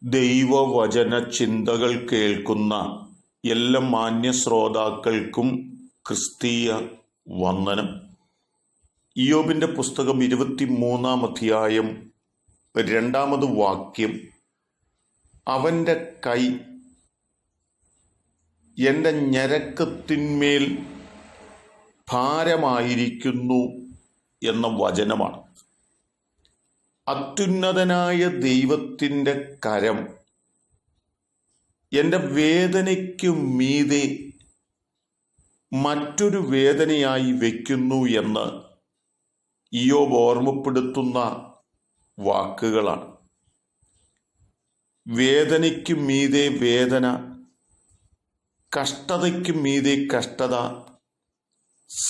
ദൈവവചന ചിന്തകൾ കേൾക്കുന്ന എല്ലാ മാന്യ ശ്രോതാക്കൾക്കും ക്രിസ്തീയ വന്ദനം. ഇയ്യോബിന്റെ പുസ്തകം 23-ാം അധ്യായം 2-ാമത് വാക്യം, അവൻ്റെ കൈ എൻ്റെ ഞരക്കത്തിന്മേൽ ഭാരമായിരിക്കുന്നു എന്ന വചനമാണ്. അത്യുന്നതനായ ദൈവത്തിൻ്റെ കരം എൻ്റെ വേദനയ്ക്കു മീതെ മറ്റൊരു വേദനയായി വയ്ക്കുന്നു എന്ന് ഇയ്യോബ് ഓർമ്മപ്പെടുത്തുന്ന വാക്കുകളാണ്. വേദനയ്ക്കു മീതെ വേദന, കഷ്ടതയ്ക്കു മീതെ കഷ്ടത,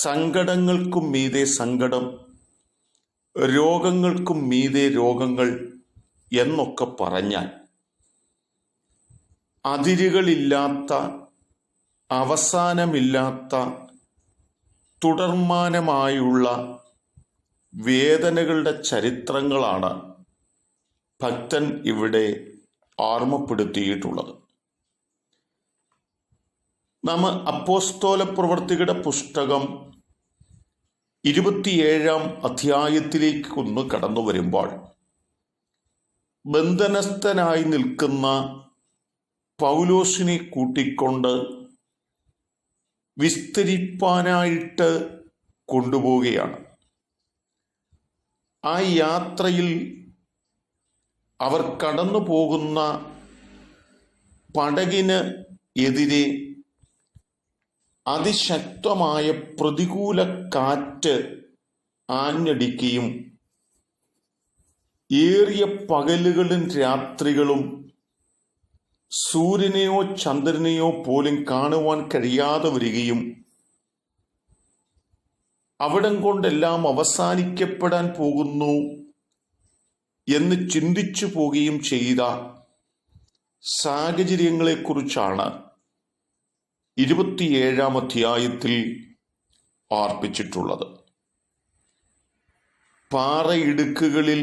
സങ്കടങ്ങൾക്കും മീതെ സങ്കടം, രോഗങ്ങൾക്കും മീതെ രോഗങ്ങൾ എന്നൊക്കെ പറഞ്ഞാൽ അതിരുകളില്ലാത്ത, അവസാനമില്ലാത്ത, തുടർമാനമായുള്ള വേദനകളുടെ ചരിത്രങ്ങളാണ് ഭക്തൻ ഇവിടെ ഓർമ്മപ്പെടുത്തിയിട്ടുള്ളത്. നാം അപ്പോസ്തല പ്രവൃത്തികളുടെ പുസ്തകം 27-ാം അധ്യായത്തിലേക്ക് ഒന്ന് കടന്നു വരുമ്പോൾ, ബന്ധനസ്ഥനായി നിൽക്കുന്ന പൗലോസിനെ കൂട്ടിക്കൊണ്ട് വിസ്തരിപ്പാനായിട്ട് കൊണ്ടുപോവുകയാണ്. ആ യാത്രയിൽ അവർ കടന്നു പോകുന്ന പടകിന് എതിരെ അതിശക്തമായ പ്രതികൂല കാറ്റ് ആഞ്ഞടിക്കുകയും ഏറിയ പകലുകളും രാത്രികളും സൂര്യനെയോ ചന്ദ്രനെയോ പോലും കാണുവാൻ കഴിയാതെ വരികയും അവിടം കൊണ്ടെല്ലാം അവസാനിക്കപ്പെടാൻ പോകുന്നു എന്ന് ചിന്തിച്ചു പോവുകയും ചെയ്ത സാഹചര്യങ്ങളെക്കുറിച്ചാണ് 27-ാം അധ്യായത്തിൽ ഓർപ്പിച്ചിട്ടുള്ളത്. പാറയിടുക്കുകളിൽ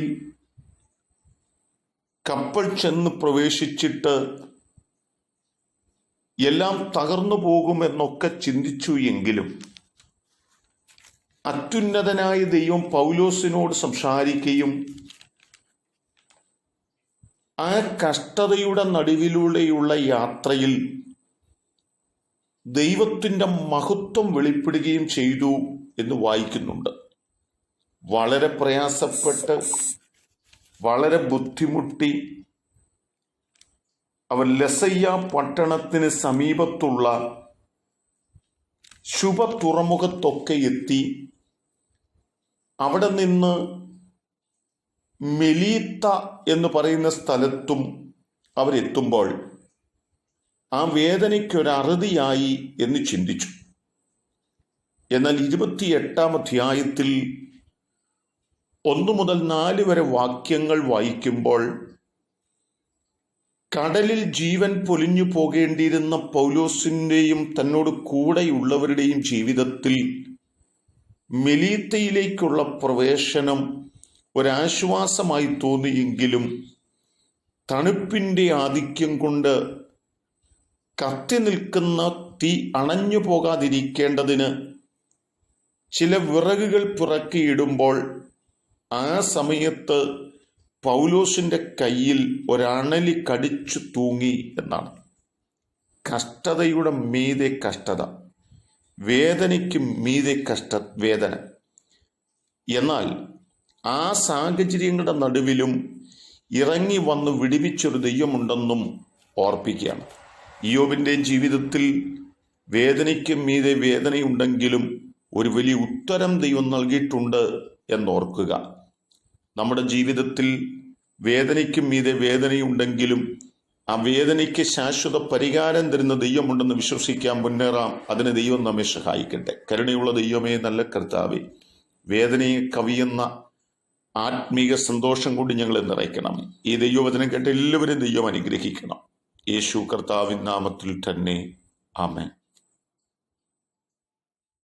കപ്പൽ ചെന്ന് പ്രവേശിച്ചിട്ട് എല്ലാം തകർന്നു പോകുമെന്നൊക്കെ ചിന്തിച്ചു എങ്കിലും അത്യുന്നതനായ ദൈവം പൗലോസിനോട് സംസാരിക്കുകയും ആ കഷ്ടതയുടെ നടുവിലൂടെയുള്ള യാത്രയിൽ ദൈവത്തിൻ്റെ മഹത്വം വെളിപ്പെടുകയും ചെയ്തു എന്ന് വായിക്കുന്നുണ്ട്. വളരെ പ്രയാസപ്പെട്ട്, വളരെ ബുദ്ധിമുട്ടി അവർ ലസയ്യ പട്ടണത്തിന് സമീപത്തുള്ള ശുഭ തുറമുഖത്തൊക്കെ എത്തി. അവിടെ നിന്ന് മെലീത്ത എന്ന് പറയുന്ന സ്ഥലത്തും അവരെത്തുമ്പോൾ ആ വേദനയ്ക്കൊരറുതിയായി എന്ന് ചിന്തിച്ചു. എന്നാൽ 28-ാം അധ്യായത്തിൽ 1 മുതൽ 4 വരെ വാക്യങ്ങൾ വായിക്കുമ്പോൾ, കടലിൽ ജീവൻ പൊലിഞ്ഞു പോകേണ്ടിയിരുന്ന പൗലോസിൻ്റെയും തന്നോട് കൂടെയുള്ളവരുടെയും ജീവിതത്തിൽ മെലീത്തയിലേക്കുള്ള പ്രവേശനം ഒരാശ്വാസമായി തോന്നിയെങ്കിലും തണുപ്പിൻ്റെ ആധിക്യം കൊണ്ട് കത്തി നിൽക്കുന്ന തീ അണഞ്ഞു പോകാതിരിക്കേണ്ടതിന് ചില വിറകുകൾ പിറക്കിയിടുമ്പോൾ ആ സമയത്ത് പൗലോസിൻ്റെ കയ്യിൽ ഒരണലി കടിച്ചു തൂങ്ങി എന്നാണ്. കഷ്ടതയുടെ മീതെ കഷ്ടത, വേദനയ്ക്ക് മീതെ വേദന. എന്നാൽ ആ സാഹചര്യങ്ങളുടെ നടുവിലും ഇറങ്ങി വന്ന് വിടുവിച്ചൊരു ദൈവമുണ്ടെന്നും ഓർപ്പിക്കുകയാണ്. ഇയ്യോബിൻ്റെ ജീവിതത്തിൽ വേദനയ്ക്ക് മീതെ വേദനയുണ്ടെങ്കിലും ഒരു വലിയ ഉത്തരം ദൈവം നൽകിയിട്ടുണ്ട് എന്നോർക്കുക. നമ്മുടെ ജീവിതത്തിൽ വേദനയ്ക്ക് മീതെ വേദനയുണ്ടെങ്കിലും ആ വേദനയ്ക്ക് ശാശ്വത പരിഹാരം തരുന്ന ദൈവമുണ്ടെന്ന് വിശ്വസിക്കാൻ മുന്നേറാം. അതിന് ദൈവം നമ്മെ സഹായിക്കട്ടെ. കരുണയുള്ള ദൈവമേ, നല്ല കർത്താവേ, വേദനയെ കവിയുന്ന ആത്മീക സന്തോഷം കൊണ്ട് ഞങ്ങളെ നിറയ്ക്കണം. ഈ ദൈവവചനം കേട്ട് എല്ലാവരും ദൈവം അനുഗ്രഹിക്കണം. യേശു കർത്താവിൻ നാമത്തിൽ തന്നെ ആമേൻ.